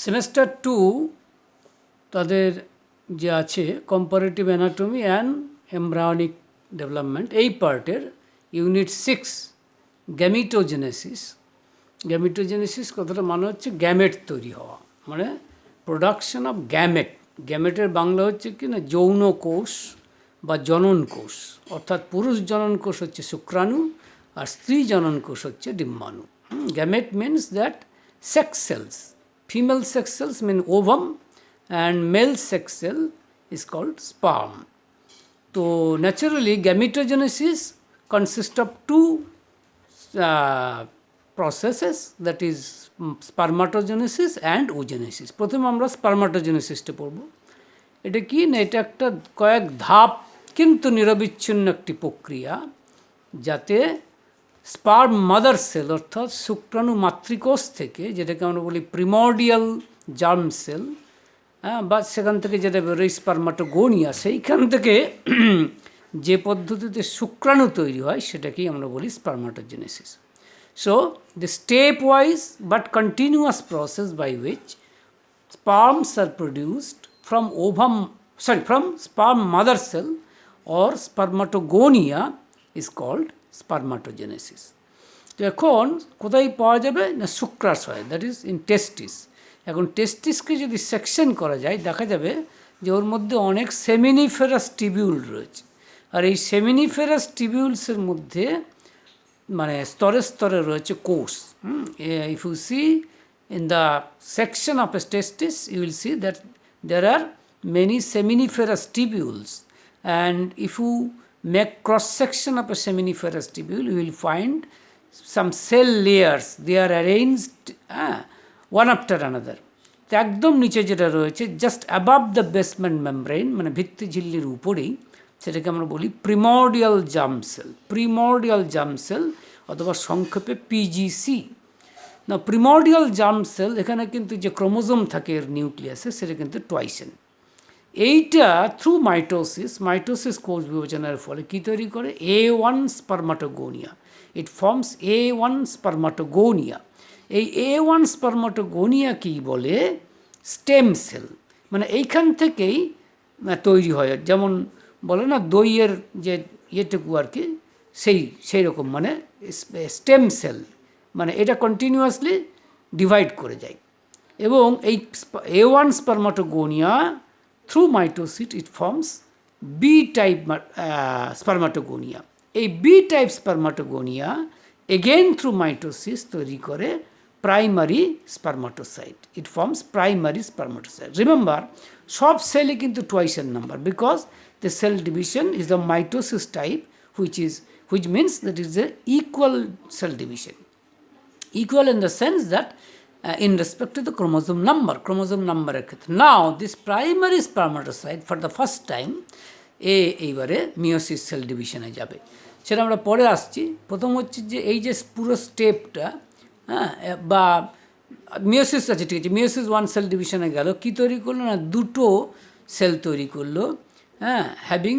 Semester 2 তাদের যে আছে comparative anatomy and embryonic development, এই পার্টের ইউনিট 6 গ্যামিটোজেনেসিস। গ্যামিটোজেনেসিস কথাটা মানে হচ্ছে গ্যামেট তৈরি হওয়া, মানে প্রোডাকশন অফ গ্যামেট। গ্যামেটের বাংলা হচ্ছে কি না যৌন কোষ বা জনন কোষ, অর্থাৎ পুরুষ জনন কোষ হচ্ছে শুক্রাণু আর স্ত্রী জনন কোষ হচ্ছে ডিম্বাণু। Gamete means that sex cells. Female sex cells mean ovum and male sex cell is called sperm. So naturally gametogenesis consists of two processes, that is spermatogenesis and oogenesis. প্রথমে আমরা স্পার্মাটোজেনেসিসটা পড়ব। এটা কি না, এটা একটা কয়েক ধাপ কিন্তু নিরবিচ্ছিন্ন একটি প্রক্রিয়া, যাতে স্পার্ম মাদার সেল অর্থাৎ শুক্রাণু মাতৃকোষ থেকে, যেটাকে আমরা বলি প্রিমর্ডিয়াল জার্ম সেল, বা সেখান থেকে যেটা বেরোয় স্পার্মাটোগোনিয়া, সেইখান থেকে যে পদ্ধতিতে শুক্রাণু তৈরি হয় সেটাকেই আমরা বলি spermatogenesis. So the stepwise but continuous process by which sperms are produced from sperm mother cell or spermatogonia is called spermatogenesis. তো এখন কোথায় পাওয়া যাবে না, শুক্রাশয়, দ্যাট ইজ ইন টেস্টিস। এখন টেস্টিসকে যদি সেকশন করা যায় দেখা যাবে যে ওর মধ্যে অনেক সেমিনিফেরাস টিবিউল রয়েছে, আর এই সেমিনিফেরাস টিবিউলসের মধ্যে মানে স্তরে স্তরে রয়েছে কোষ। If you see in the section of a testis, you will see that there are many seminiferous tubules, and if you make cross section of a seminiferous tubule, you will find some cell layers, they are arranged one after another. তো একদম নিচে যেটা রয়েছে just above the basement membrane, মানে ভিত্তি ঝিল্লির উপরেই, সেটাকে আমরা বলি primordial germ sell. Primordial germ sell অথবা সংক্ষেপে পিজিসি। না, প্রিমর্ডিয়াল জার্ম সেল, এখানে কিন্তু যে ক্রোমোজোম থাকে এর নিউক্লিয়াসে, সেটা কিন্তু টুয়াইসেন। এইটা থ্রু মাইটোসিস কোষ বিভাজনের ফলে কী তৈরি করে, A1 স্পার্মাটোগোনিয়া। ইট ফর্মস A1 স্পার্মাটোগোনিয়া। এই A1 স্পার্মাটোগোনিয়া কী বলে, স্টেম সেল, মানে এইখান থেকেই তৈরি হয়, যেমন বলে না দইয়ের যে ইয়েটুকু আর কি, সেই রকম, মানে স্টেম সেল, মানে এটা কন্টিনিউয়াসলি ডিভাইড করে যায়। এবং এই A1 spermatogonia through mitosis it forms B type spermatogonia. এই B type spermatogonia again through mitosis তৈরি করে primary spermatocyte. It forms primary spermatocyte. Remember, সব সেলই কিন্তু টুয়াইস এর number, because the cell division is the mitosis type, which means that it is a equal cell division. Equal in the sense that in respect to the chromosome number এর ক্ষেত্রে। Now this primary spermatocyte for the first time এইবারে meiosis sell ডিভিশনে যাবে, সেটা আমরা পরে আসছি। প্রথম হচ্ছে যে এই যে পুরো স্টেপটা, বা মিওসিস আছে, ঠিক আছে, মিওসিস 1 সেল ডিভিশনে গেল, কী তৈরি করলো না, দুটো সেল তৈরি করলো, having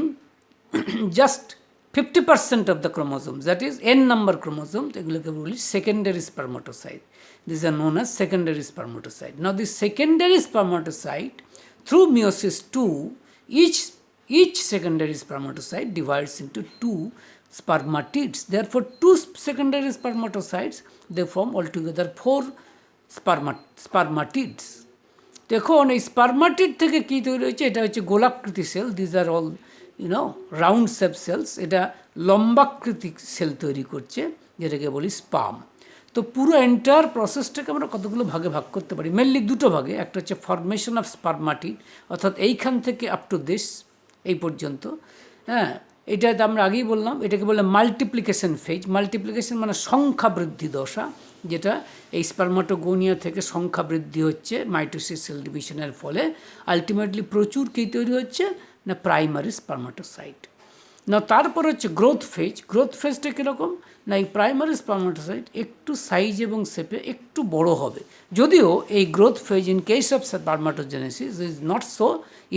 just 50% of the chromosomes, that is n number chromosomes, এগুলোকে বলি secondary spermatocyte. These are known as secondary spermatocyte. Now this secondary spermatocyte through meiosis 2, each secondary spermatocyte divides into 2 spermatids. Therefore 2 secondary spermatocytes, they form altogether 4 spermatids. দেখুন এই spermatid থেকে কী তৈরি হয়েছে, এটা হচ্ছে গোলাকৃতি cell. These are all round shape cells. এটা লম্বাকৃতি সেল তৈরি করছে, যেটাকে বলি স্পার্ম। তো পুরো এন্টায়ার প্রসেসটাকে আমরা কতগুলো ভাগে ভাগ করতে পারি, মেনলি দুটো ভাগে। একটা হচ্ছে ফর্মেশন অফ স্পার্মাটিড, অর্থাৎ এইখান থেকে আপ টু দিস, এই পর্যন্ত। এটা আমরা আগেই বললাম, এটাকে বলে মাল্টিপ্লিকেশন ফেজ। মাল্টিপ্লিকেশন মানে সংখ্যা বৃদ্ধি দশা, যেটা এই স্পার্মাটোগোনিয়া থেকে সংখ্যা বৃদ্ধি হচ্ছে মাইটোসিস সেল ডিভিশনের ফলে। আলটিমেটলি প্রচুর কী তৈরি হচ্ছে না, প্রাইমারি স্পার্মাটোসাইট। না, তারপর হচ্ছে গ্রোথ ফেজ। গ্রোথ ফেজটা কীরকম না, এই প্রাইমারি স্পার্মাটোসাইট একটু সাইজ এবং শেপে একটু বড় হবে, যদিও এই growth phase in case of spermatogenesis is not so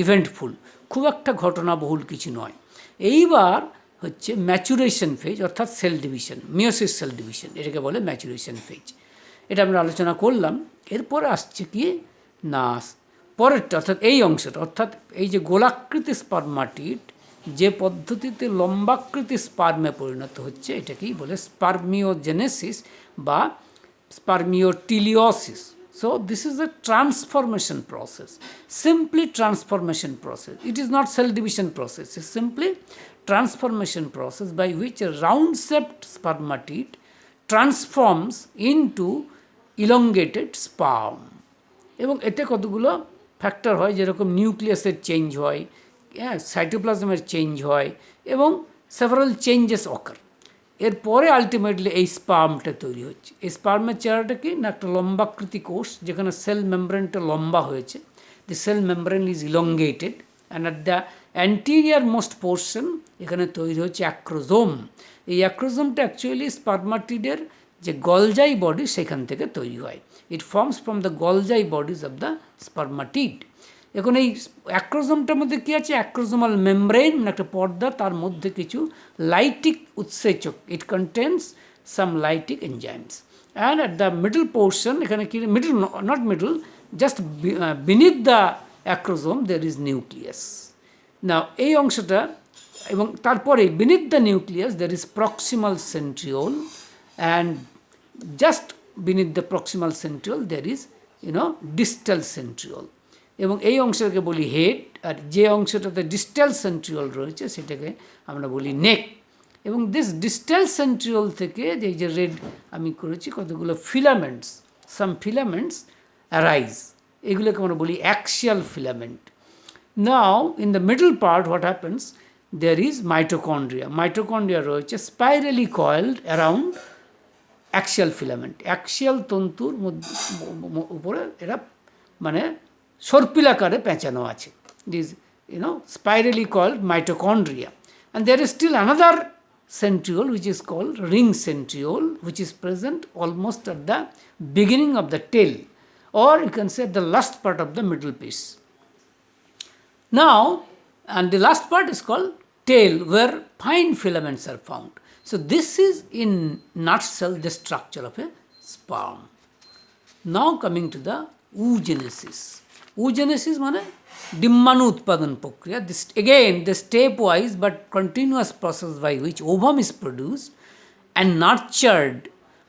eventful, খুব একটা ঘটনাবহুল কিছু নয়। এইবার হচ্ছে ম্যাচুরেশন ফেজ, অর্থাৎ cell division, meiosis cell division, এটাকে বলে ম্যাচুরেশন ফেজ। এটা আমরা আলোচনা করলাম। এরপরে আসছে কি না পরেরটা, অর্থাৎ এই অংশটা, অর্থাৎ এই যে গোলাকৃতি স্পার্মাটিড যে পদ্ধতিতে লম্বাকৃতি স্পার্মে পরিণত হচ্ছে এটাকেই বলে স্পার্মিওজেনেসিস বা স্পার্মিওটিলিওসিস। So this is a transformation process, simply transformation process. It is not cell division process, it's simply transformation process by which a round-shaped spermatid transforms into elongated sperm. এবং এতে কতগুলো ফ্যাক্টর হয়, যেরকম নিউক্লিয়াসের চেঞ্জ হয়, হ্যাঁ, সাইটোপ্লাজমের change হয় এবং সেভারাল চেঞ্জেস অকার। এরপরে আলটিমেটলি এই স্পার্মটা তৈরি হচ্ছে। এই স্পার্মের চেহারাটা কি না একটা লম্বাকৃতি কোষ, যেখানে সেল মেমব্রেনটা লম্বা হয়েছে। The cell membrane is elongated and at the anterior most portion এখানে তৈরি হচ্ছে অ্যাক্রোজোম। এই অ্যাক্রোজোমটা অ্যাকচুয়ালি স্পার্মাটিডের যে গলজাই বডি সেখান থেকে তৈরি হয়। It forms from the golgi bodies of the spermatid. এখন এই অ্যাক্রোজোমটার মধ্যে কী আছে? অ্যাক্রোজোমাল মেমব্রেন, একটা পর্দা, তার মধ্যে কিছু লাইটিক উৎসেচক, it contains some lytic enzymes. And at the middle portion, এখানে কি middle, not middle, just beneath the acrosome there is nucleus. না এই অংশটা, এবং তারপরে beneath the nucleus there is proximal centriole, and just beneath the proximal centriole there is distal centriole. এবং এই অংশটাকে বলি হেড, আর যে অংশটাতে ডিস্টাল সেন্ট্রিওল রয়েছে সেটাকে আমরা বলি নেক। এবং দিস ডিস্টাল সেন্ট্রিওল থেকে এই যে রেড আমি করেছি কতগুলো ফিলামেন্টস, সাম ফিলামেন্টস অ্যারাইজ, এগুলোকে আমরা বলি axial filament. Now in the middle part what happens, there is mitochondria. Mitochondria রয়েছে spirally coiled around axial filament. Axial তন্তুর উপরে এরা মানে সর্পিলাকারে পেঁচানো আছে। ইট ইজ spirally called mitochondria. And there is still another centriole which is called ring centriole, which is present almost at the beginning of the tail, or you can say the last part of the middle piece. Now, and the last part is called tail, where fine filaments are found. So this is in nutshell the structure of a sperm. Now coming to the oogenesis. Oogenesis মানে ডিম্বাণু উৎপাদন প্রক্রিয়া। This again the stepwise but continuous process by which ovum is produced and nurtured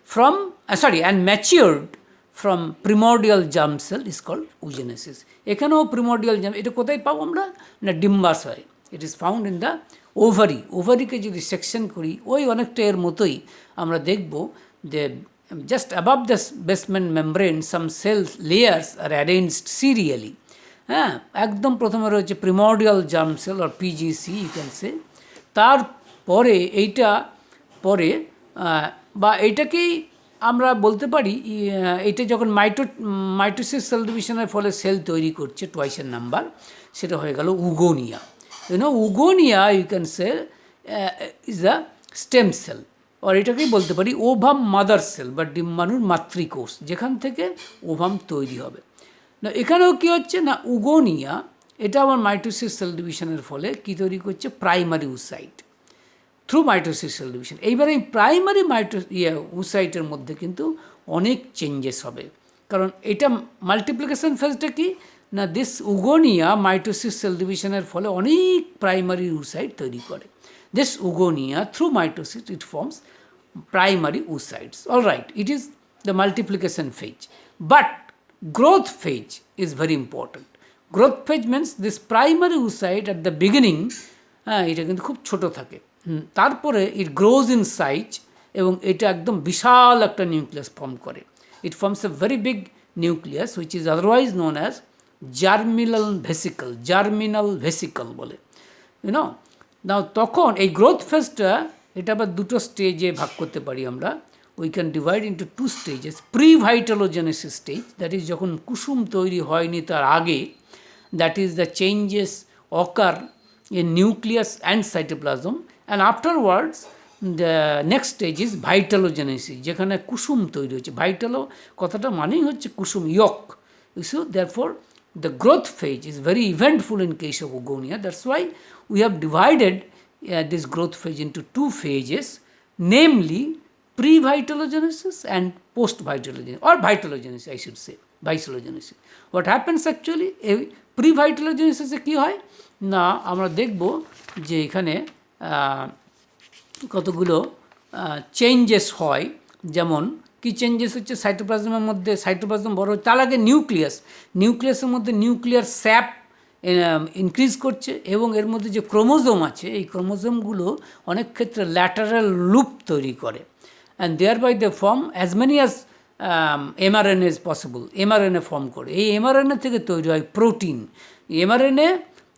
from and matured from primordial germ cell is called oogenesis. এখানেও primordial germ, এটা কোথায় পাবো আমরা? না ডিম্বাশয়। It is found in the ovary. ওভারিকে যদি section করি ওই অনেকটা এর মতোই আমরা দেখব যে just above the basement membrane some cell layers are arranged serially. হ্যাঁ, একদম প্রথমে রয়েছে primordial germ cell or PGC you can say. তারপরে এইটা পরে বা এইটাকেই আমরা বলতে পারি এইটা যখন মাইটোসিস সেল ডিভিশনের ফলে সেল তৈরি করছে টুয়াইসের নাম্বার, সেটা হয়ে গেল oogonia. Oogonia you can say is the stem cell, আর এটাকেই বলতে পারি ওভাম মাদার সেল বা ডিম্বাণুর মাতৃকোষ, যেখান থেকে ওভাম তৈরি হবে। না এখানেও কী হচ্ছে না উগোনিয়া, এটা আমার মাইটোসিস সেল ডিভিশনের ফলে কী তৈরি করছে? Primary oocyte through mitosis cell division. এইবার এই প্রাইমারি উসাইটের মধ্যে কিন্তু অনেক চেঞ্জেস হবে, কারণ এটা মাল্টিপ্লিকেশন ফেজটা কি না দিস উগোনিয়া মাইটোসিস সেল ডিভিশনের ফলে অনেক প্রাইমারি উসাইট তৈরি করে। This oogonia through mitosis it forms primary oocytes. All right, it is the multiplication phase, but growth phase is very important. Growth phase means this primary oocyte at the beginning এটা কিন্তু খুব ছোট থাকে, তারপরে it grows in size এবং এটা একদম বিশাল একটা নিউক্লিয়াস ফর্ম করে। It forms a very big nucleus which is otherwise known as germinal vesicle বলে, you know. নাও তখন এই গ্রোথ ফেজটা এটা আবার দুটো স্টেজে ভাগ করতে পারি আমরা। We can divide into two stages. Pre vitellogenesis stage, that is যখন কুসুম তৈরি হয়নি তার আগে, that is the changes occur in nucleus and cytoplasm, and afterwards the next stage is vitellogenesis, যেখানে কুসুম তৈরি হচ্ছে। ভাইটালো কথাটা মানেই হচ্ছে কুসুম, yolk. So therefore the growth phase is very eventful in case of oogonia. That's why we have divided this growth phase into two phases, namely pre-vitalogenesis and post-vitellogenesis or vitellogenesis, I should say, vitellogenesis. What happens actually, pre-vitellogenesis কি হয় না, আমরা দেখব যে এখানে কতগুলো changes হয়। যেমন কি চেঞ্জেস হচ্ছে, সাইটোপ্লাজমের মধ্যে সাইটোপ্লাজম বড় হচ্ছে, তার আগে নিউক্লিয়াসের মধ্যে নিউক্লিয়ার স্যাপ ইনক্রিজ করছে, এবং এর মধ্যে যে ক্রোমোজোম আছে এই ক্রোমোজোমগুলো অনেক ক্ষেত্রে ল্যাটারাল লুপ তৈরি করে, and thereby they form as many as mRNA is possible. mRNA form করে, এই mRNA থেকে তৈরি হয় প্রোটিন। mRNA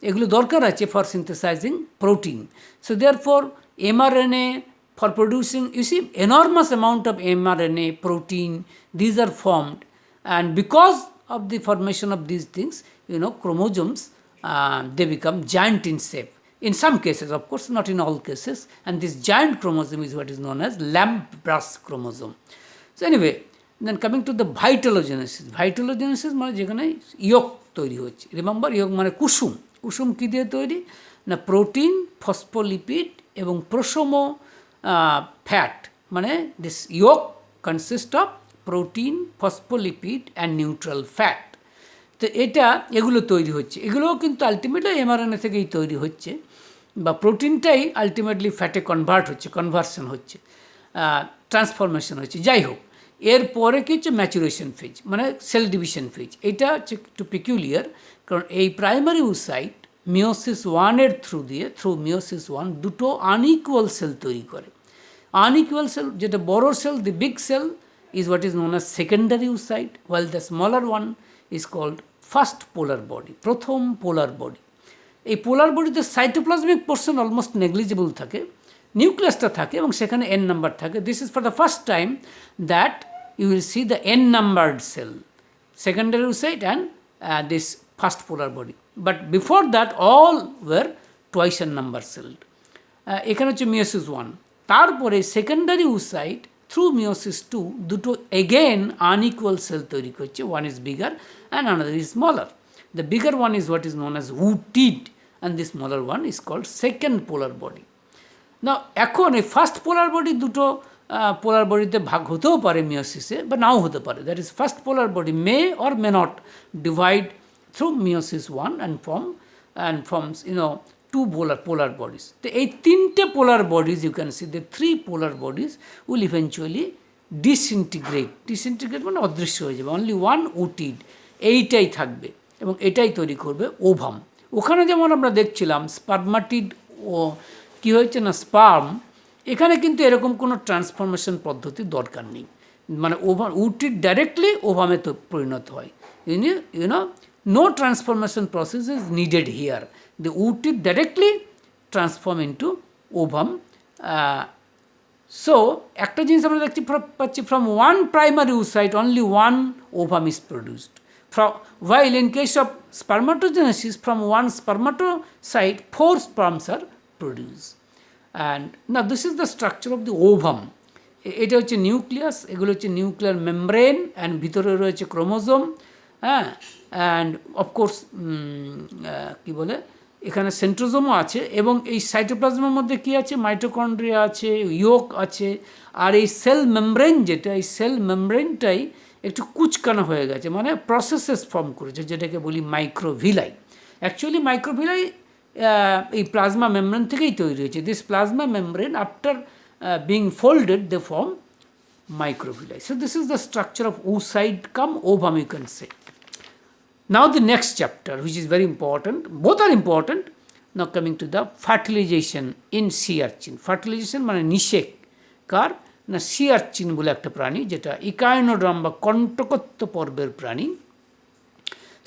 এগুলো দরকার আছে for synthesizing protein. So therefore mRNA for producing, you see, enormous amount of mRNA, protein, these are formed, and because of the formation of these things, chromosomes, they become giant in shape. In some cases, of course, not in all cases, and this giant chromosome is what is known as Lamb-Brush chromosome. So anyway, then coming to the vitellogenesis মানে যেখানে ইয়ক তৈরি হচ্ছে। Remember, ইয়ক মানে কুসুম কী দিয়ে তৈরি না, protein, phospholipid এবং প্রোসোমো ফ্যাট, মানে this yolk consist of protein, phospholipid and neutral fat. তো এগুলো তৈরি হচ্ছে, এগুলোও কিন্তু আলটিমেটলি mRNA থেকেই তৈরি হচ্ছে, বা প্রোটিনটাই আলটিমেটলি ফ্যাটে কনভার্সন হচ্ছে, ট্রান্সফরমেশন হচ্ছে। যাই হোক, এরপরে কি হচ্ছে ম্যাচুরেশন ফেজ, মানে সেল ডিভিশন ফেজ। এটা হচ্ছে একটু পিকুলিয়ার, কারণ এই প্রাইমারি উসাইট মিওসিস ওয়ানের থ্রু মিওসিস ওয়ান দুটো আনইকুয়াল সেল তৈরি করে। আনইকুয়াল সেল, যেটা বড় cell, the big cell is what is known as secondary oocyte, while the smaller one is called first polar body, প্রথম পোলার body. এই পোলার বডিতে cytoplasmic portion almost negligible থাকে, নিউক্লিয়াসটা থাকে এবং সেখানে এন নাম্বার থাকে। This is for the first time that you will see the N numbered cell, secondary oocyte and this first polar body, but before that all were twice n number celled. এখানে হচ্ছে meiosis one, তারপরে secondary oocyte through meiosis two দুটো again unequal cell তৈরি করছে, one is bigger and another is smaller. The bigger one is what is known as ootid and the smaller one is called second polar body. না, এখন এই first polar body দুটো পোলার বডিতে ভাগ হতেও পারে মিওসিসে, বা নাও হতে পারে। That is first polar body may or may not divide through meiosis one and forms two polar bodies. তো এই তিনটে polar bodies, you can see the three polar bodies will eventually disintegrate মানে অদৃশ্য হয়ে যাবে। অনলি ওয়ান ওটিড, এইটাই থাকবে এবং এটাই তৈরি করবে ওভাম। ওখানে যেমন আমরা দেখছিলাম স্পার্মাটিড ও কী হয়েছে না স্পার্ম, এখানে কিন্তু এরকম কোনো ট্রান্সফরমেশন পদ্ধতির দরকার নেই, মানে ওটিড ডাইরেক্টলি ওভামে তো পরিণত হয়। No transformation process is needed here. The oocyte directly transform into ovum. So, একটা জিনিস আমরা দেখতে পাচ্ছি, from one primary oocyte only one ovum is produced. While in case of spermatogenesis, from one spermatocyte, 4 sperms are produced. And now this is the structure of the ovum. এটা হচ্ছে nucleus, এগুলো হচ্ছে nuclear membrane, and ভিতরে রয়েছে chromosome, হ্যাঁ, and of course কী বলে এখানে সেন্ট্রোজোমও আছে, এবং এই সাইটোপ্লাজমের মধ্যে কী আছে, মাইটোকন্ড্রিয়া আছে, ইয়োক আছে, আর এই সেল মেমব্রেন যেটা, এই সেল মেমব্রেনটাই একটু কুচকানো হয়ে গেছে, মানে প্রসেসেস ফর্ম করেছে, যেটাকে বলি মাইক্রোভিলাই। অ্যাকচুয়ালি মাইক্রোভিলাই এই প্লাজমা মেমব্রেন থেকেই তৈরি হয়েছে। This plasma membrane after being folded they form microvilli. So this is the structure of oocyte cum ovum, you can say. Now the next chapter, which is very important, both are important. Now coming to the fertilization in sea urchin. Fertilization মানে নিষেক কার না, sea urchin বলে একটা প্রাণী, যেটা ইকাইনোড্রাম বা কণ্টকত্ব পর্বের প্রাণী,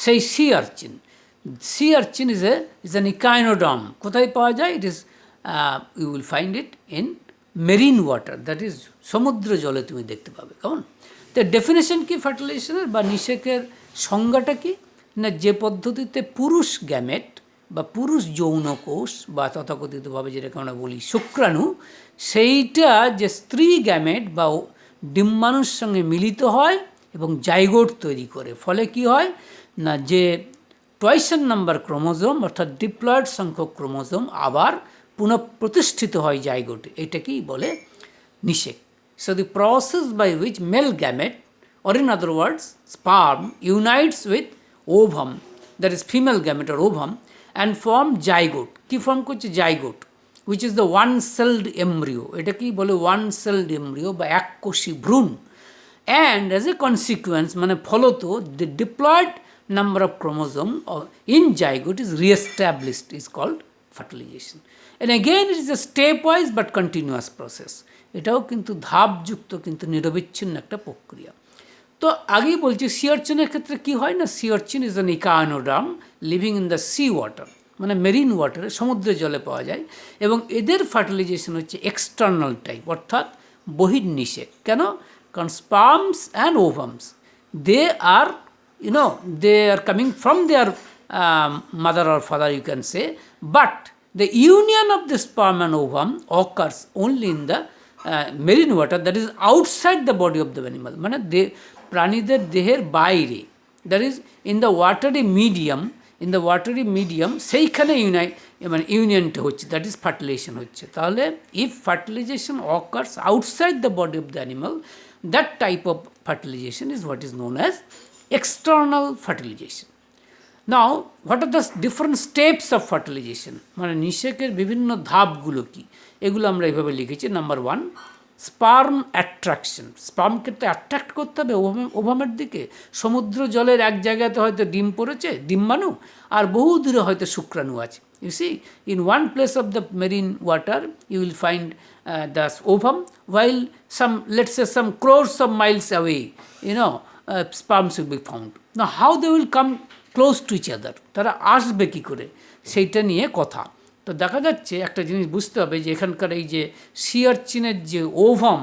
সেই sea urchin. Sea urchin is an echinoderm. কোথায় পাওয়া যায়? It is you will find it in marine water, that is সমুদ্র জলে তুমি দেখতে পাবে। কেমন? তো ডেফিনেশন কি ফার্টিলাইজেশনের বা নিষেকের সংজ্ঞাটা কি না, যে পদ্ধতিতে পুরুষ গ্যামেট বা পুরুষ যৌনকোষ বা তথাকথিতভাবে যেটাকে আমরা বলি শুক্রাণু, সেইটা যে স্ত্রী গ্যামেট বা ডিম্বাণুর সঙ্গে মিলিত হয় এবং জাইগোট তৈরি করে, ফলে কি হয় না, যে টয়েস নাম্বার ক্রোমোজোম অর্থাৎ ডিপ্লয়েড সংখ্যক ক্রোমোজোম আবার পুনঃপ্রতিষ্ঠিত হয় জাইগোটে, এটাকেই বলে নিষেক। So the process by which male gamete, or in other words sperm, unites with ovum, that is female gamete or ovum, and form zygote. কি ফর্ম করছে? Zygote, which is the one celled embryo. এটা কি বলে? one celled embryo বা এককোষী ভ্রূণ। And as a consequence, মানে ফলত, the diploid number of chromosome in zygote is re-established, is called fertilization. And again it is a stepwise but continuous process. এটাও কিন্তু ধাপযুক্ত কিন্তু নিরবিচ্ছিন্ন একটা প্রক্রিয়া। তো আগেই বলছি সি অর্চিনের ক্ষেত্রে কি হয় না, sea urchin is an echinoderm living in the sea water, মানে মেরিন ওয়াটারে, সমুদ্রের জলে পাওয়া যায়। এবং এদের ফার্টিলাইজেশন হচ্ছে এক্সটার্নাল টাইপ, অর্থাৎ বহির্নিষেক। কেন? কারণ sperms and ovums, they are they are coming from their mother or father, you can say, but the union of the sperm and ovum occurs only in the marine water, that is outside the body of the animal, মানে প্রাণীদের দেহের বাইরে, that is in the watery medium, সেইখানে মানে ইউনিয়নটা হচ্ছে, that is fertilization হচ্ছে। তাহলে if fertilization occurs outside the body of the animal, that type of fertilization is what is known as external fertilization. Now, what are the different steps of fertilization? মানে নিষেকের বিভিন্ন ধাপগুলো কি, এগুলো আমরা এইভাবে লিখেছি। Number 1, sperm attraction. স্পার্মকে তো attract করতে হবে ওভামের দিকে। সমুদ্র জলের এক জায়গাতে হয়তো ডিম পড়েছে, ডিম্বাণু, আর বহু দূরে হয়তো শুক্রাণু আছে। You see, in one place of the marine water, you will find the ovum, while some, let's say, some crores of miles away, sperms will be found. Now, how they will come close to each other? তারা আসবে কী করে, সেইটা নিয়ে কথা। তো দেখা যাচ্ছে একটা জিনিস বুঝতে হবে যে এখানকার এই যে সি অর্চিনের যে ওভাম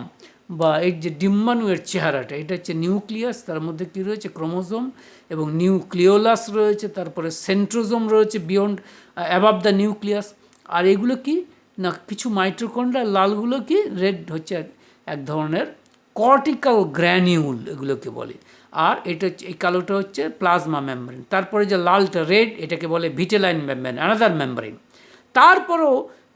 বা এই যে ডিম্বাণুয়ের চেহারাটা, এটা হচ্ছে নিউক্লিয়াস, তার মধ্যে কী রয়েছে? ক্রোমোজোম এবং নিউক্লিওলাস রয়েছে, তারপরে সেন্ট্রোজোম রয়েছে বিয়ন্ড অ্যাবাভ দ্য নিউক্লিয়াস। আর এগুলো কি না, কিছু মাইটোকন্ড্রিয়া, লালগুলো কি রেড হচ্ছে এক ধরনের কর্টিক্যাল গ্র্যানিউল, এগুলোকে বলে। আর এটা হচ্ছে, এই কালোটা হচ্ছে প্লাজমা মেমব্রেন। তারপরে যে লালটা রেড, এটাকে বলে ভিটেলাইন মেমব্রেন, অ্যানাদার মেমব্রেন। তারপরেও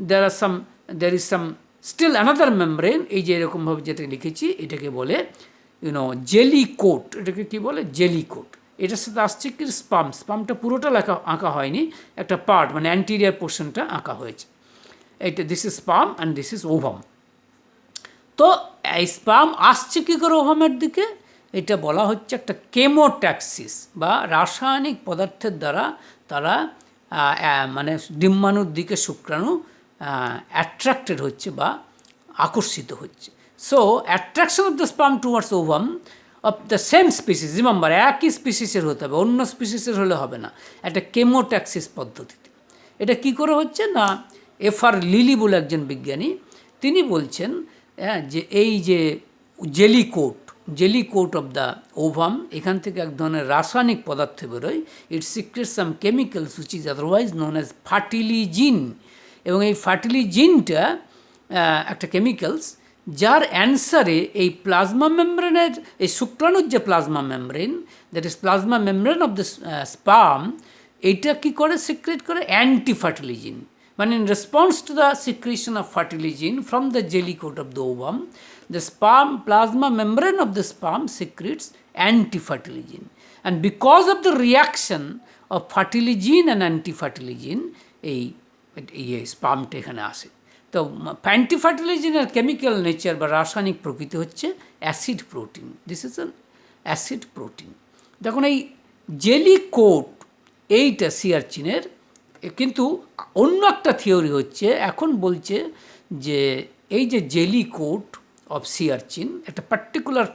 there is some still another membrane, এই যে এরকমভাবে যেটা লিখেছি, এটাকে বলে জেলি কোট। এটাকে কি বলে? Jelly coat. এটার সাথে আসছে কি স্পামটা পুরোটা আঁকা হয়নি, একটা পার্ট মানে অ্যান্টিরিয়ার পোর্শনটা আঁকা হয়েছে। এইটা this is sperm and this is ovum. তো এই স্পার্ম আসছে কী করে ওভামের দিকে? এটা বলা হচ্ছে একটা কেমোট্যাক্সিস বা রাসায়নিক পদার্থের দ্বারা তারা মানে ডিম্বাণুর দিকে শুক্রাণু অ্যাট্রাক্টেড হচ্ছে বা আকর্ষিত হচ্ছে। So attraction of the sperm towards ovum of the same species, remember একই স্পিসিসের হতে হবে, অন্য স্পিসিসের হলে হবে না, একটা কেমোট্যাক্সিস পদ্ধতিতে। এটা কি করে হচ্ছে না, এফআর লিলি বলে একজন বিজ্ঞানী, তিনি বলছেন যে এই যে jelly coat of the ovum, এখান থেকে এক ধরনের রাসায়নিক পদার্থ বেরোয়, it secretes some chemicals which is otherwise known as fertilizin. এবং এই ফার্টিলিজিনটা একটা কেমিক্যালস, যার অ্যান্সারে এই প্লাজমা মেমব্রেনের, এই শুক্রাণুর যে plasma membrane, that is plasma membrane of the sperm, এইটা কী করে? সিক্রেট করে anti ফার্টিলিজিন। When in response to the secretion of fertilizin from the jelly coat of the ovum, the sperm plasma membrane of the sperm secretes anti-fertilizin. And because of the reaction of fertilizin and anti-fertilizin, এই স্পার্মটা এখানে আসে। তো অ্যান্টি-ফার্টিলাইজিনের chemical nature বা রাসায়নিক প্রকৃতি হচ্ছে acid protein. This is an acid protein. দেখুন এই জেলি কোট, এইটা সি অর্চিনের, কিন্তু অন্য একটা থিওরি হচ্ছে, এখন বলছে যে এই যে jelly coat of sea urchin, একটা particular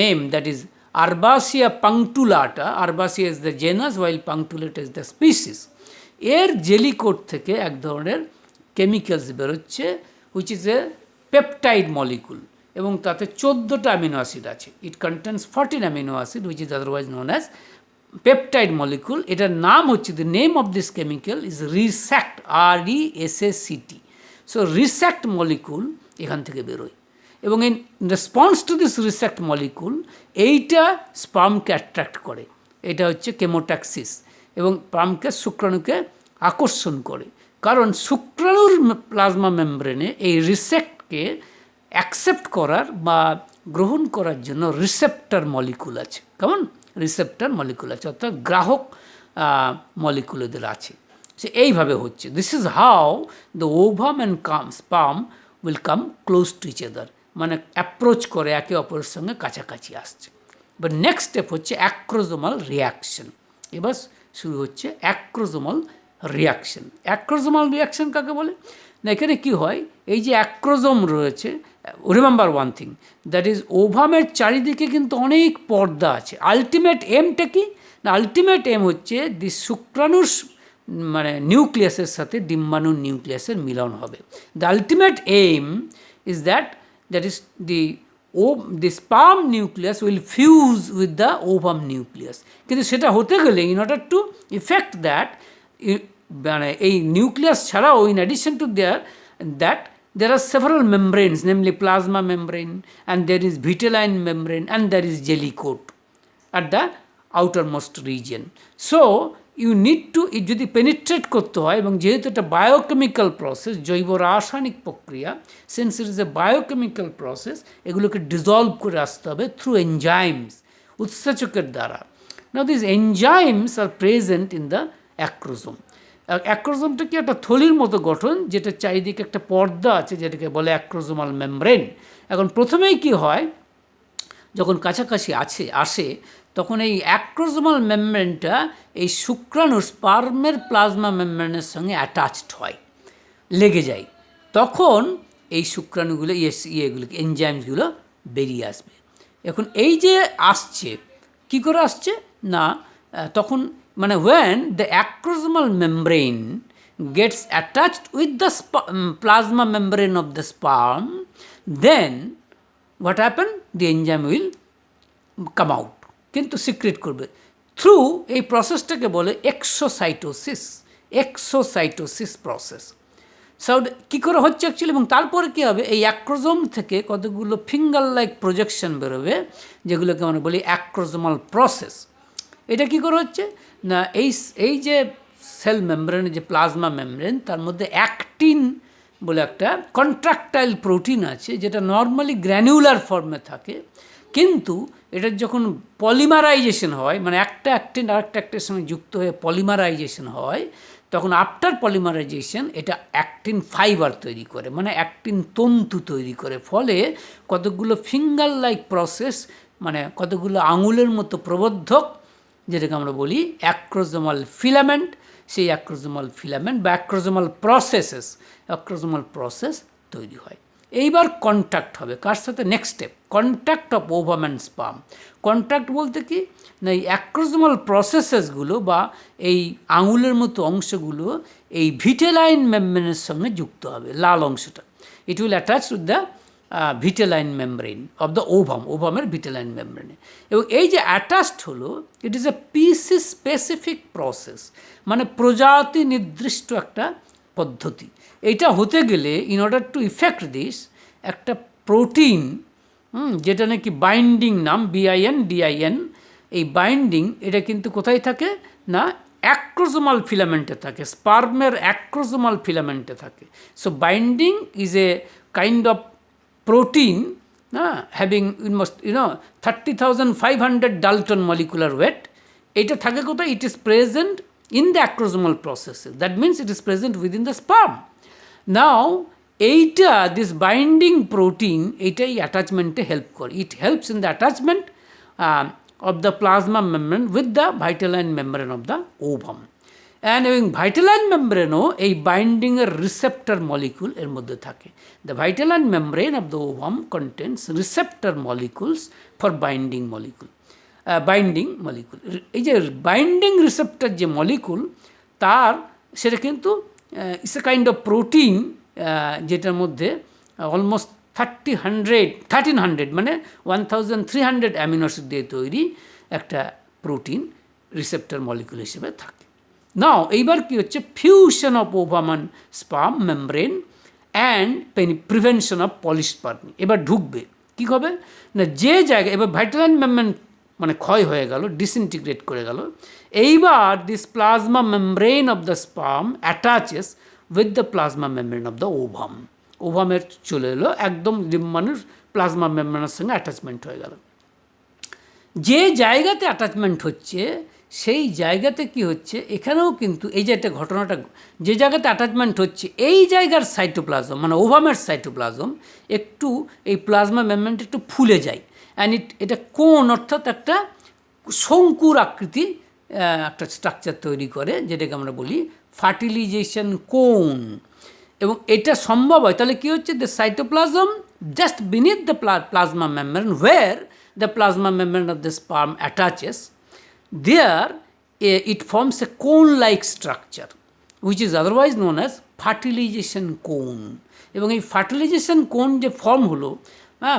name, that is Arbacia punctulata. Arbacia is the genus, while punctulata is the species. এর জেলি কোট থেকে এক ধরনের কেমিক্যালস বেরোচ্ছে, which is a peptide molecule, এবং তাতে 14টা অ্যামিনো অ্যাসিড আছে। It contains 14 amino acid, which is otherwise known as peptide molecule. এটার নাম হচ্ছে, the name of this chemical is resact, RESACT। So resact molecule এখান থেকে বেরোয়, এবং in response to this resact molecule, এইটা স্পার্মকে অ্যাট্রাক্ট করে। এটা হচ্ছে কেমোট্যাক্সিস, এবং স্পার্মকে, শুক্রাণুকে আকর্ষণ করে। কারণ শুক্রাণুর প্লাজমা মেমব্রেনে এই রিসেক্টকে অ্যাকসেপ্ট করার বা গ্রহণ করার জন্য রিসেপ্টর মলিকুল আছে। কেমন? রিসেপ্টর মলিকুল আছে, অর্থাৎ গ্রাহক মলিকুল এদের আছে। সে এইভাবে হচ্ছে। This is how the ovum and sperm will come close to each other, মানে অ্যাপ্রোচ করে, একে অপরের সঙ্গে কাছাকাছি আসছে। বাট নেক্সট স্টেপ হচ্ছে অ্যাক্রোজোমাল রিয়াকশন। এবার শুরু হচ্ছে অ্যাক্রোজোমাল রিয়াকশন। অ্যাক্রোজোমাল রিয়াকশন কাকে বলে? না, এখানে কী হয়, এই যে অ্যাক্রোজোম রয়েছে, remember one thing, that is ওভামের চারিদিকে কিন্তু অনেক পর্দা আছে। আলটিমেট এমটা কি না, আলটিমেট এম হচ্ছে শুক্রাণুর মানে নিউক্লিয়াসের সাথে ডিম্বাণুর নিউক্লিয়াসের মিলন হবে। The ultimate aim is that is the sperm nucleus will fuse with the ovum nucleus. কিন্তু সেটা হতে গেলে in order to effect that, মানে এই নিউক্লিয়াস ছাড়াও in addition to that there are several membranes, namely plasma membrane, and there is vitelline membrane, and there is jelly coat at the outermost region. So you need to, যদি penetrate করতে হয়, এবং যেহেতু এটা biochemical process, জৈব রাসায়নিক প্রক্রিয়া, since it is a biochemical process, এগুলোকে ডিজলভ করে আসতে হবে থ্রু এনজাইমস, উৎসেচকের দ্বারা। Now this enzymes are present in the acrosome. অ্যাক্রোজোমটা কি একটা থলির মতো গঠন, যেটা চারিদিকে একটা পর্দা আছে, যেটাকে বলে অ্যাক্রোজোমাল মেমব্রেন। এখন প্রথমেই কি হয়, যখন কাছাকাছি আসে তখন এই অ্যাক্রোজোমাল মেমব্রেনটা এই শুক্রাণুর স্পার্মের প্লাজমা মেমব্রেনের সঙ্গে অ্যাটাচড হয়, লেগে যায়। তখন এই শুক্রাণুগুলো ইয়েগুলোকে এনজাইমসগুলো বেরিয়ে আসবে। এখন এই যে আসছে, কী করে আসছে না, তখন মানে when the acrosomal membrane gets attached with the plasma membrane of the sperm, then what happen, the enzyme will come out, কিন্তু সিক্রেট করবে থ্রু এই প্রসেসটাকে বলে এক্সোসাইটোসিস প্রসেস। সো কী করে হচ্ছে অ্যাকচুয়ালি, এবং তারপরে কী হবে, এই অ্যাক্রোজোম থেকে কতগুলো ফিঙ্গার লাইক প্রজেকশন বেরোবে, যেগুলোকে আমরা বলি অ্যাক্রোজোমাল প্রসেস। এটা কী করে হচ্ছে না, এই যে সেল মেমব্রেনের যে প্লাজমা মেমব্রেন, তার মধ্যে অ্যাক্টিন বলে একটা কন্ট্রাক্টাইল প্রোটিন আছে, যেটা নর্মালি গ্র্যানুলার ফর্মে থাকে, কিন্তু এটার যখন পলিমারাইজেশন হয়, মানে একটা অ্যাক্টিন আরেকটা অ্যাক্টিনের সঙ্গে যুক্ত হয়ে পলিমারাইজেশন হয়, তখন আফটার পলিমারাইজেশন এটা অ্যাক্টিন ফাইবার তৈরি করে, মানে অ্যাক্টিন তন্তু তৈরি করে। ফলে কতগুলো ফিঙ্গার লাইক প্রসেস, মানে কতগুলো আঙুলের মতো প্রবর্ধক, যেটাকে আমরা বলি অ্যাক্রোজোমাল ফিলামেন্ট, সেই অ্যাক্রোজোমাল ফিলামেন্ট বা অ্যাক্রোজোমাল প্রসেস তৈরি হয়। এইবার কন্ট্যাক্ট হবে কার সাথে, next step contact of ovum and sperm. Contact বলতে কি না, এই অ্যাক্রোজোমাল প্রসেসেসগুলো বা এই আঙুলের মতো অংশগুলো এই ভিটেলাইন মেমব্রেনের সঙ্গে যুক্ত হবে, লাল অংশটা। It will attach with the vitelline membrane of the ওভামের ভিটেলাইন মেমব্রেনে। এবং এই যে অ্যাটাচড হলো, it is a species specific process, মানে প্রজাতি নির্দিষ্ট একটা পদ্ধতি। এইটা হতে গেলে in order to effect this, একটা প্রোটিন যেটা নাকি বাইন্ডিং নাম BINDIN, এই বাইন্ডিং এটা কিন্তু কোথায় থাকে না, অ্যাক্রোজোমাল ফিলামেন্টে থাকে, স্পার্মের অ্যাক্রোজোমাল ফিলামেন্টে থাকে। So binding is a kind of protein having almost 30,500 Dalton molecular weight. এটা থাকে কোথায়, it is present in the acrosomal processes, that means it is present within the sperm. Now এইটা this binding protein এইটাই অ্যাটাচমেন্টে help করে, it helps in the attachment of the plasma membrane with the vitelline membrane of the ovum. And এবং ভাইটেলাইন মেমব্রেনও এই বাইন্ডিংয়ের receptor molecule এর মধ্যে থাকে। The vitelline membrane of the ovum contains receptor molecules for binding molecule. এই যে binding receptor যে molecule, সেটা কিন্তু it's a kind of protein, যেটার মধ্যে অলমোস্ট 1300 মানে 1300 অ্যামিনো অ্যাসিড দিয়ে তৈরি একটা প্রোটিন রিসেপ্টর মলিকুল হিসেবে থাকে। নাও এইবার কী হচ্ছে, fusion of ovum and sperm membrane and prevention of polyspermy এবার ঢুকবে। কী হবে না, যে জায়গায় এবার ভাইটালাইন মেমব্রেন মানে ক্ষয় হয়ে গেল, ডিসইন্টিগ্রেট করে গেল, এইবার this plasma membrane of the sperm attaches with the plasma membrane of the ovum. ওভামের চলে এলো, একদম ডিম্বাণুর প্লাজমা মেমব্রেনের সঙ্গে অ্যাটাচমেন্ট হয়ে গেল। যে জায়গাতে অ্যাটাচমেন্ট হচ্ছে সেই জায়গাতে কি হচ্ছে, এখানেও কিন্তু এই যে একটা ঘটনাটা, যে জায়গাতে অ্যাটাচমেন্ট হচ্ছে এই জায়গার সাইটোপ্লাজম মানে ওভামের সাইটোপ্লাজম একটু এই প্লাজমা মেমব্রেনটা একটু ফুলে যায়, অ্যান্ড এটা কোন অর্থাৎ একটা শঙ্কুর আকৃতি একটা স্ট্রাকচার তৈরি করে, যেটাকে আমরা বলি ফার্টিলাইজেশন কোন। এবং এটা সম্ভব হয় তাহলে কী হচ্ছে, the cytoplasm just beneath the plasma membrane where the plasma membrane of the sperm attaches, there it forms a cone-like structure which is otherwise known as fertilization cone. এবং এই ফার্টিলাইজেশন কোন যে ফর্ম হলো,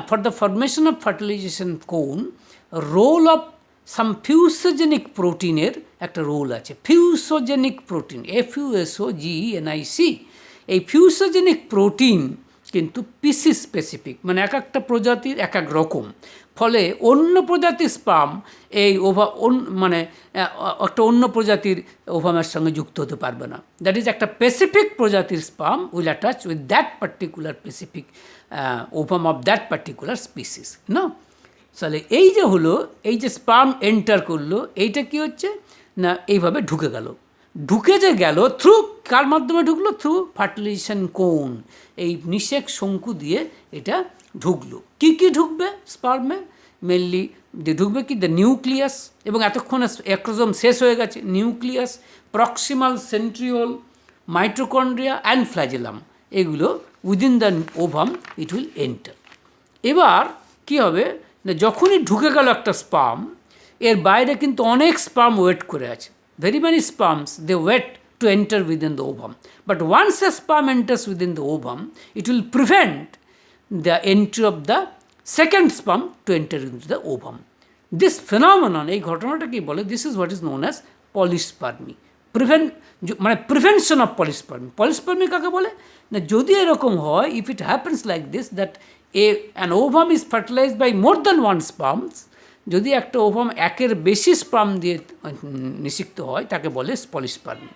for the formation of fertilization কোন role of some fusogenic প্রোটিনের একটা role আছে। ফিউসোজেনিক protein, FUSOGENIC, এই ফিউসোজেনিক প্রোটিন কিন্তু পিসি স্পেসিফিক, মানে এক একটা প্রজাতির এক এক রকম, ফলে অন্য প্রজাতির স্পাম এই মানে একটা অন্য প্রজাতির ওভামের সঙ্গে যুক্ত হতে পারবে না। দ্যাট ইজ একটা স্পেসিফিক প্রজাতির sperm will attach with that particular specific ovum of that particular species না। তাহলে এই যে হলো, এই যে স্পাম এন্টার করলো, এইটা কি হচ্ছে না এইভাবে ঢুকে গেল, ঢুকে যে গেল থ্রু কার মাধ্যমে ঢুকলো, থ্রু ফার্টিলাইজেশন কোন, এই নিষেক শঙ্কু দিয়ে এটা ঢুকলো। কি কি ঢুকবে স্পার্মে, মেনলি ঢুকবে কি, দ্য নিউক্লিয়াস, এবং এতক্ষণে অ্যাক্রোজোম শেষ হয়ে গেছে, nucleus, proximal centriole, mitochondria and flagellum, এগুলো within the ovum it will enter. এবার কি হবে না, যখনই ঢুকে গেল একটা স্পার্ম, এর বাইরে কিন্তু অনেক স্পার্ম ওয়েট করে আছে, very many sperms they wait to enter within the ovum, but once a sperm enters within the ovum, it will prevent the entry of the second sperm to enter into the ovum. This phenomenon, এই ঘটনাটাকে বলে, this is what is known as polyspermy, মানে prevention of polyspermy. Polyspermy কাকে বলে না, যদি এরকম হয়, if it happens like this, that an ovum is fertilized by more than one sperms, যদি একটা ওভাম একের বেশি স্পার্ম দিয়ে নিষিক্ত হয়, তাকে বলে polyspermy.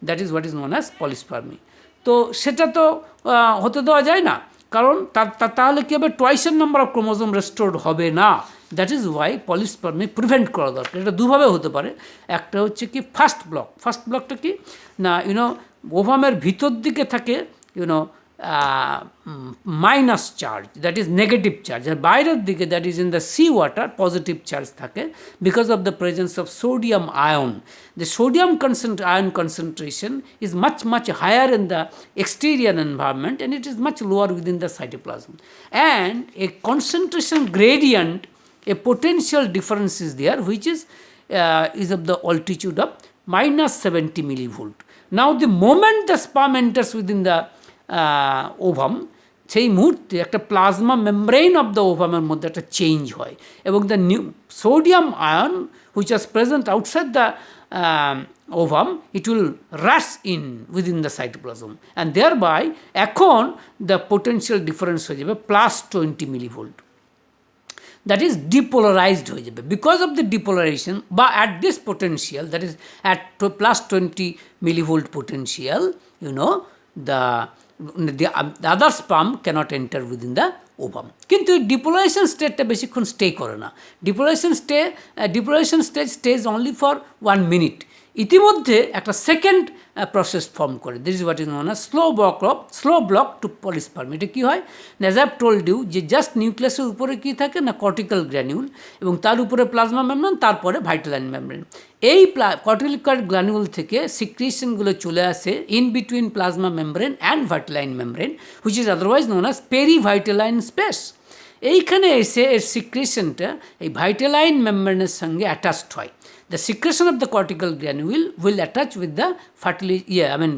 That is what is known as polyspermy. তো সেটা তো হতে দেওয়া যায় না, কারণ তাহলে কী হবে, টুয়াইসের নাম্বার অফ ক্রোমোজোম রেস্টোর্ড হবে না। দ্যাট ইজ ওয়াই পলিস্পার্মি প্রিভেন্ট করা দরকার। এটা দুভাবে হতে পারে। একটা হচ্ছে কি ফার্স্ট ব্লকটা কি না, ওভামের ভিতর দিকে থাকে minus charge, that is negative charge, আর বাইরের দিকে that is in the sea water positive charge থাকে, because of the presence of sodium ion. The sodium ion concentration is much higher in the exterior environment, and it is much lower within the cytoplasm, and a concentration gradient, a potential difference is there, which is of the altitude of minus 70 millivolt. Now the moment the sperm enters within the ovum, সেই মুহূর্তে একটা plasma membrane of the ওভামের মধ্যে একটা change হয়, এবং the sodium ion which was present outside the ovum, it will rush in within the cytoplasm, and thereby এখন the potential difference হয়ে যাবে +20 মিলিভোল্ট। দ্যাট ইজ ডিপোলারাইজড হয়ে যাবে। বিকজ অফ দ্য ডিপোলারাইজেশন বা at this potential, that is at +20 millivolt potential, the other sperm cannot enter within the ovum. কিন্তু depolarization স্টেটটা বেশিক্ষণ stay করে না। Depolarization stage stage only for 1 minute. ইতিমধ্যে একটা সেকেন্ড প্রসেস ফর্ম করে, this is what is known as slow block to polyspermy. এটা কী হয়, as I have told you, যে জাস্ট নিউক্লিয়াসের উপরে কী থাকে না, কর্টিক্যাল গ্র্যানিউল, এবং তার উপরে প্লাজমা মেমব্রেন, তারপরে ভাইটালাইন মেমব্রেন। এই কর্টিক্যাল গ্র্যানিউল থেকে সিক্রিশনগুলো চলে আসে in between plasma membrane and vitelline membrane, which is otherwise known as perivitelline space. এইখানে এসে এর সিক্রেশনটা এই ভাইটালাইন মেমব্রেনের সঙ্গে অ্যাটাচড হয়। The secretion of the cortical granule will attach with the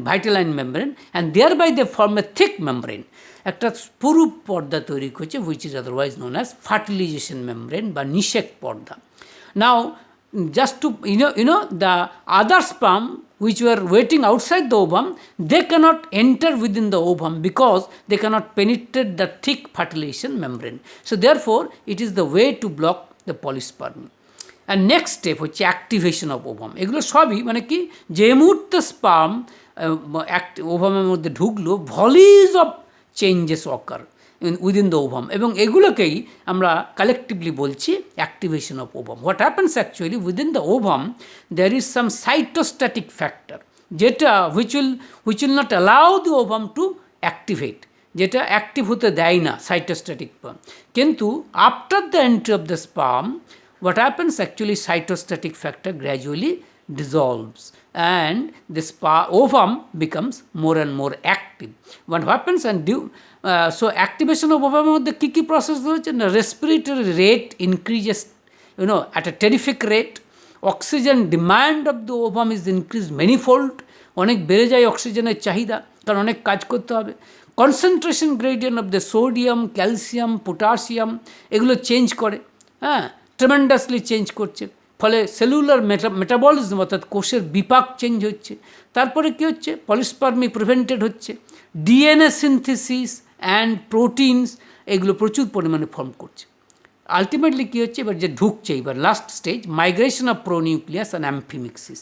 vitaline membrane, and thereby they form a thick membrane. একটা পুরু পর্দা তৈরি করছে, which is otherwise known as fertilization membrane বা নিষেক পর্দা। Now, just to the other sperm which were waiting outside the ovum, they cannot enter within the ovum because they cannot penetrate the thick fertilization membrane. So therefore, it is the way to block the polyspermy. আর next step হচ্ছে activation of ovum. এগুলো সবই মানে কি, যে মুহূর্তে sperm ওভামের মধ্যে ঢুকলো, volleys of changes occur within the ovum, এবং এগুলোকেই আমরা কালেকটিভলি বলছি activation of ovum. What happens actually within the ovum there is some cytostatic factor, যেটা which will not allow the ovum to activate, যেটা active হতে দেয় না cytostatic sperm. কিন্তু after the entry of the sperm, what happens actually, cytostatic factor gradually dissolves and the ovum becomes more and more active. What happens and so activation of ovum মধ্যে কী কী process রয়েছে না, respiratory rate increases at a terrific rate, oxygen demand of the ovum is increase manifold, অনেক বেড়ে যায় অক্সিজেনের চাহিদা, কারণ অনেক কাজ করতে হবে। Concentration gradient of the sodium, calcium, potassium এগুলো চেঞ্জ করে, হ্যাঁ, ট্রেমেন্ডাসলি চেঞ্জ করছে, ফলে সেলুলার মেটাবলিজম অর্থাৎ কোষের বিপাক চেঞ্জ হচ্ছে। তারপরে কী হচ্ছে, পলিস্পার্মি প্রিভেন্টেড হচ্ছে, ডিএনএ সিনথেসিস অ্যান্ড প্রোটিনস এগুলো প্রচুর পরিমাণে ফর্ম করছে। আলটিমেটলি কী হচ্ছে, এবার যে ঢুকছে এবার last stage, migration of pronucleus and amphimixis.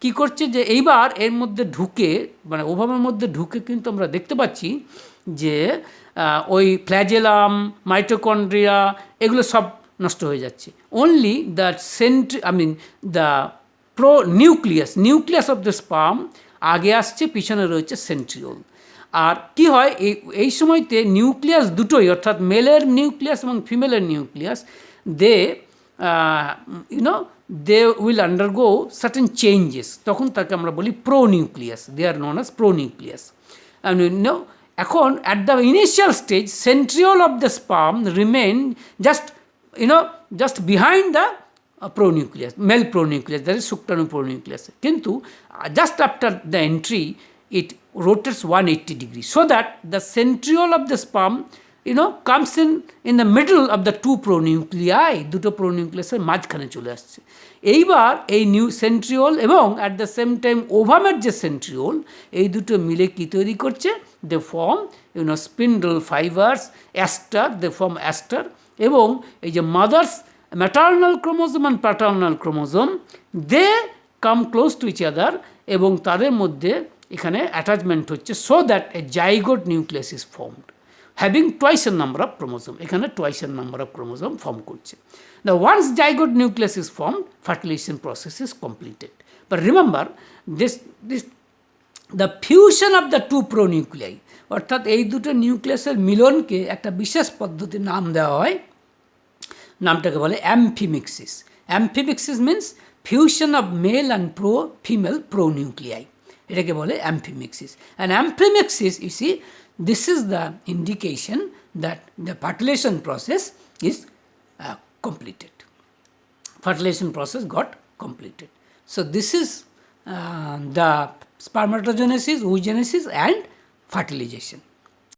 কী করছে যে এইবার এর মধ্যে ঢুকে, মানে ওভামের মধ্যে ঢুকে কিন্তু আমরা দেখতে পাচ্ছি যে ওই ফ্ল্যাজেলাম, মাইটোকন্ড্রিয়া এগুলো সব নষ্ট হয়ে যাচ্ছে। Only the the nucleus of the sperm আগে আসছে, পিছনে রয়েছে সেন্ট্রিওল। আর কি হয় এই সময়তে নিউক্লিয়াস দুটোই, অর্থাৎ মেলের নিউক্লিয়াস এবং ফিমেলের nucleus, they they will undergo certain changes, তখন তাকে আমরা বলি pronucleus, they are known as pronucleus. এখন at the initial stage centriole of the sperm remain just behind the pronucleus, male pronucleus, that is শুক্রাণু pronucleus. কিন্তু just after the entry it rotates 180 degrees, so that the centriole of the sperm comes in the middle of the two pronuclei, দুটো প্রোনিউক্লিয়াসের মাঝখানে চলে আসছে। এইবার এই centriole এবং at the same time ওভামের যে সেন্ট্রিওল, এই দুটো মিলে কী তৈরি করছে, they form spindle fibres, aster, they form aster. এবং এই যে mothers maternal chromosome and paternal chromosome, they come close to each other, এবং তাদের মধ্যে এখানে অ্যাটাচমেন্ট হচ্ছে, so that a zygote nucleus is formed having twice এর নাম্বার অফ ক্রোমোজোম, এখানে টুয়াইস এর নাম্বার অফ ক্রোমোজোম ফর্ম করছে। The once zygote nucleus is formed, fertilization process is completed. But remember this the fusion of the two pronuclei, অর্থাৎ এই দুটো নিউক্লিয়াসের মিলনকে একটা বিশেষ পদ্ধতির নাম দেওয়া হয়, নামটাকে বলে amphimixis. Amphimixis means fusion of male and female pronuclei, এটাকে বলে amphimixis. And amphimixis, you see, this is the indication that the fertilization process is completed. Fertilization process got completed. So this is the spermatogenesis, oogenesis and fertilization.